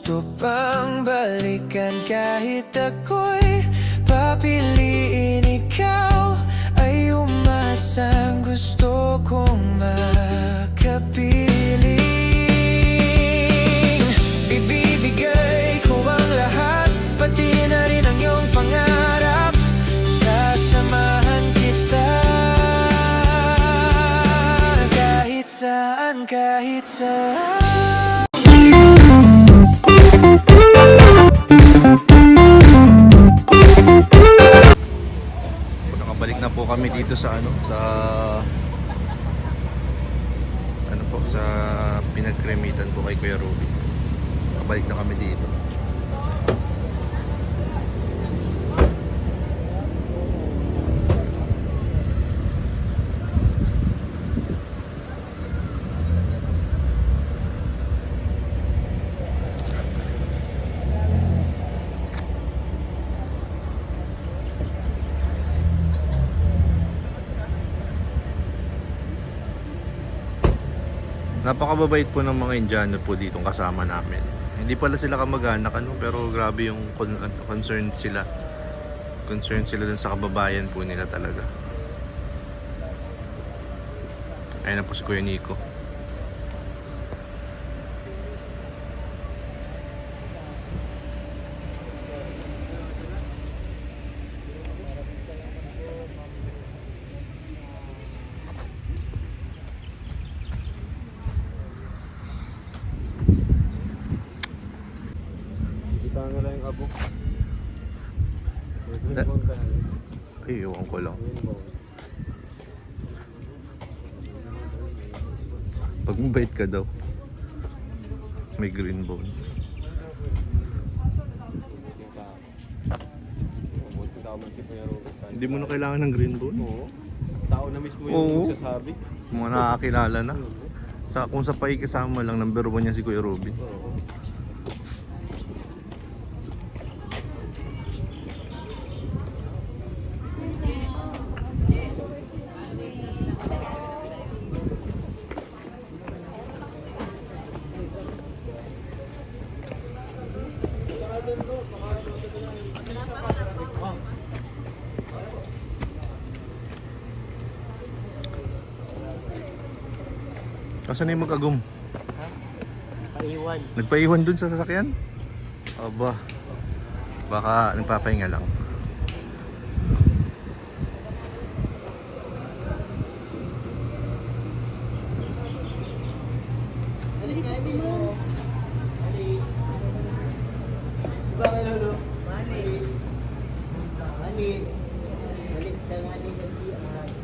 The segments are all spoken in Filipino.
Gusto pang balikan kahit ako'y papiliin, ikaw ay umasang gusto kong makapiling. Ibibigay ko ang lahat, pati na rin ang iyong pangarap. Sasamahan kita kahit saan, kahit saan. Nakabalik na po kami dito sa sa pinagkremitan po kay Kuya Ruby. Nakabalik na kami dito. Napakababait po ng mga Indiano po ditong kasama namin. Hindi pala sila kamag-anak pero grabe yung concerned sila. Concerned sila dun sa kababayan po nila talaga. Ayun na po si Kuya Nico. Ano lang yung abo? Ay, ewan ko lang. Pag mabait ka daw, may green bone. Hindi mo na kailangan ng green bone? Oo. Tao na mismo yung Oo. nagsasabi. Mga nakakilala na. Kung sa paikisama lang, number 1 niya si Kuya Robin. Oo. Kasan na yung mag-agum? Paiwan. Nagpaiwan dun sa sasakyan? Aba, baka nagpapahinga lang.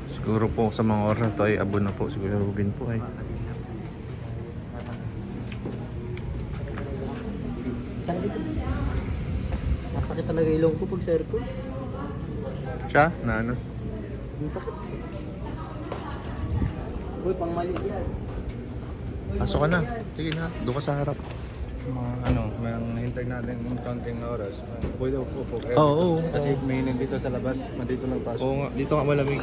Siguro po sa mga oras na to ay abo na po si Kuya Ruben po ay. Masakit talaga ilong ko pag circle. Siya? Na ano? Ang sakit. Uy, pang mali yan. Pasok ka na. Sige na, doon ka sa harap. May hintay natin ng konting oras. Pwede upo. Oo, oo. Kasi may nandito sa labas, dito lang pasok. Oo nga, dito nga malamig.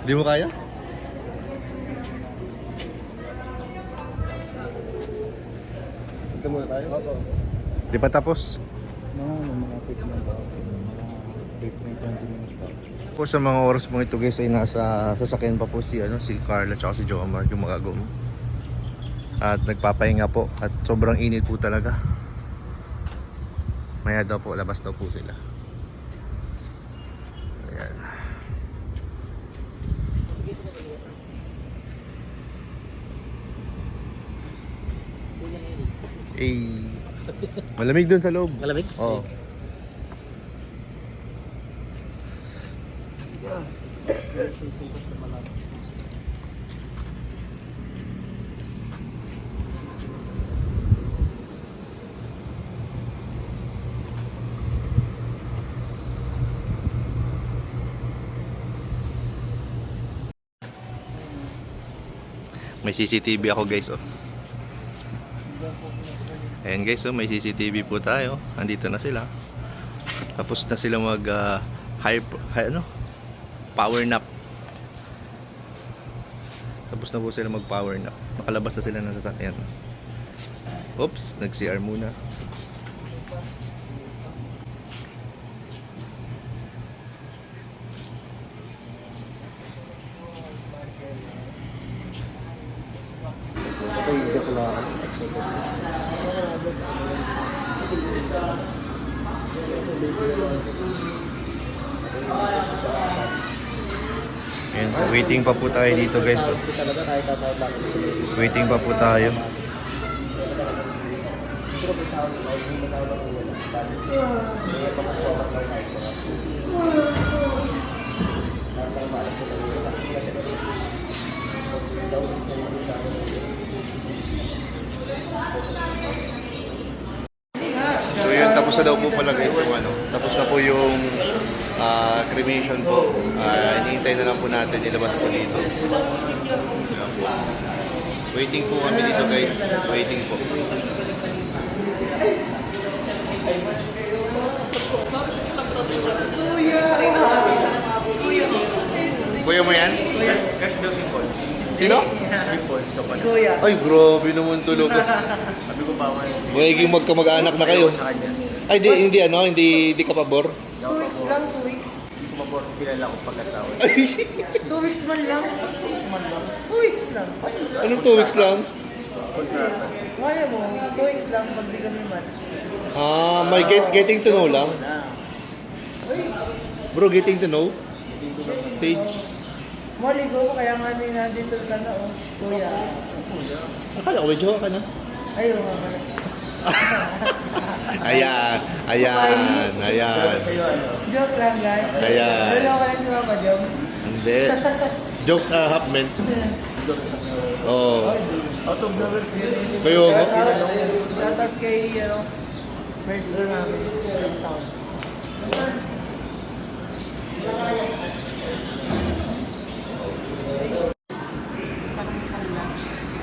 Di mo kaya? Ito muna tayo? Opo. Di pa tapos? Mga 15 na ba? Mga 15-20 minutes pa. Po sa mga oras pong ito guys ay nasa sasakyan pa po si Carla at si Jomar yung mag-agum. At nagpapahinga po at sobrang init po talaga. Maya daw po, labas daw po sila. Ayan. Malamig dun sa loob. Malamig? Oo. May CCTV ako guys, oh. Ayan guys, oh, may CCTV po tayo. Andito na sila. Tapos na sila mag power nap. Tapos Tapos na po sila mag-power nap. Nakalabas na sila ng sasakyan. Oops, nag-CR muna. Ito yung deklaraan. Ayan, waiting pa po tayo dito guys. Oh. Talaga kahit sa lang. Waiting pa po tayo. Pero kung sa akin, ay hindi masama ko wala. Kaya pagkakuha ng mga So yun, tapos na daw po pala guys yung ano. Tapos na po yung cremation po. Hinihintay na lang po natin ilabas po dito. Sila po. Waiting po kami dito guys. Waiting po. Kuya mo yan? Sino? Kuya. Ay, grabe naman tulog. Sabi ko ba, Magiging magkamag-anak na kayo. Ay, hindi ka pabor. 2 weeks lang, 2 weeks. kumabor, kilala ko pagkatawad. 2 weeks man lang. 2 weeks lang. Anong 2 weeks lang? Wala mo, 2 weeks lang pag di kami match. May getting to know lang. Uy, Bro, getting to know? Stage? maligo ko kaya nga nandito ka na, oh. Kuya. Akala ko, may jowa ka na. Ayaw nga pala. Ayan. Joke lang, guys. Ayan. Wala ka lang si Papa Jom. Hindi. Jokes are half meant. Oh. Out of nowhere, Kayo mo? Shout out kay, first girl namin. From town.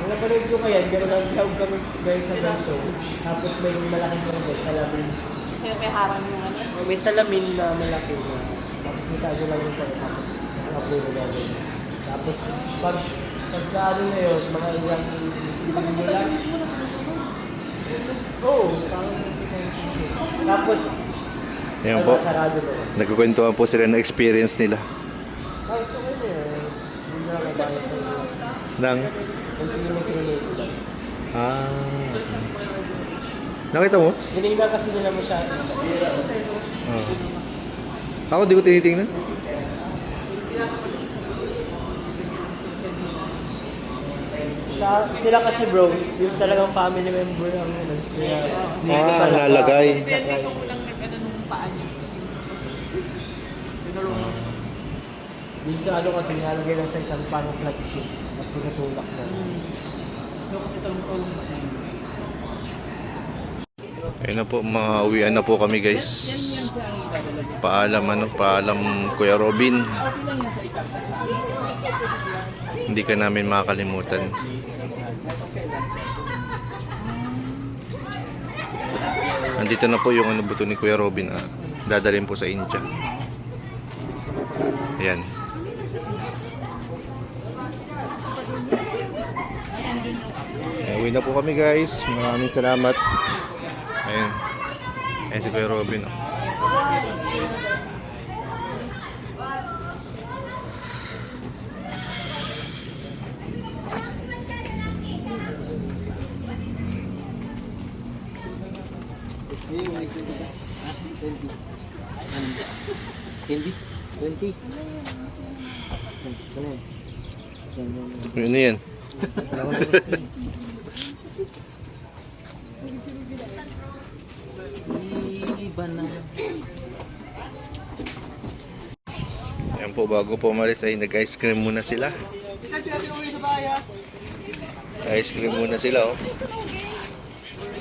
Ang napanood ko ngayon, gano'n ang tawag kami guys sa Benso. Tapos may malaking bundok, salamin. Sino may harang yung ano? May salamin na malaki. Tapos itago lang yung sa tapos nakapulo namin. Tapos pagka ano na yun, mga ilang linggo lang. Oo, tapos Ayan po. sarado na. Nagkukwentuhan po sila ng experience nila. Tapos okay na yun. Hindi na nabayad ko. Nang? Continue. Nakita mo? Hinignan kasi nila mo siya. Ako di ko tinitingnan. Sila kasi bro, yung talagang family member ang Nalagay. Pwede ko lang nag-ano nung paa niya. Tinulungan. Yung sa ano kasi nalagay lang sa isang parang flat sheet. Mas tinutulak na. Yung kasi tulong-tulong ba? Ayun na po, uwian na po kami guys. Paalam Kuya Robin. Hindi ka namin makakalimutan. Andito na po yung ano buto ni Kuya Robin. Dadalhin po sa India. Ayan. Uwi na po kami guys. Maraming salamat. Ayan. Ayan si Kuya Robin. Ano yan? Ayan po, bago po umalis ay nag-ice cream muna sila. Ice cream muna sila, oh.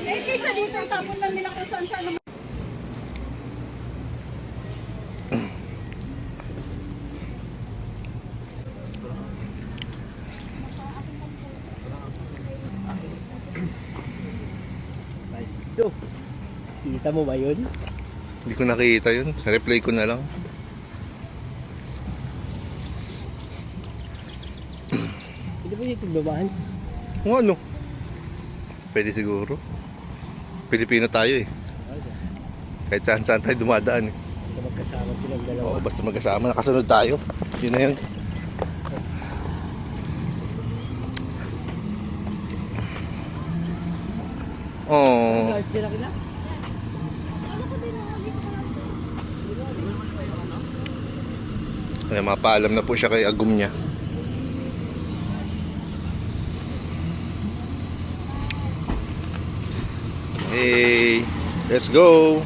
Eh, kaysa dito, tapon lang nila kung saan saan. Kita mo ba yun? Hindi ko nakita yun. Replay ko na lang. Hindi ba tigbabahan. Kung ano? Pwede siguro. Pilipino tayo eh. Kahit saan tayo dumadaan eh. Basta magkasama silang dalawa. Oo, basta magkasama, nakasunod tayo. Yun na yun. Oh. Kahit sila kila. Ay, mapaalam na po siya kay Agum niya. Hey, let's go.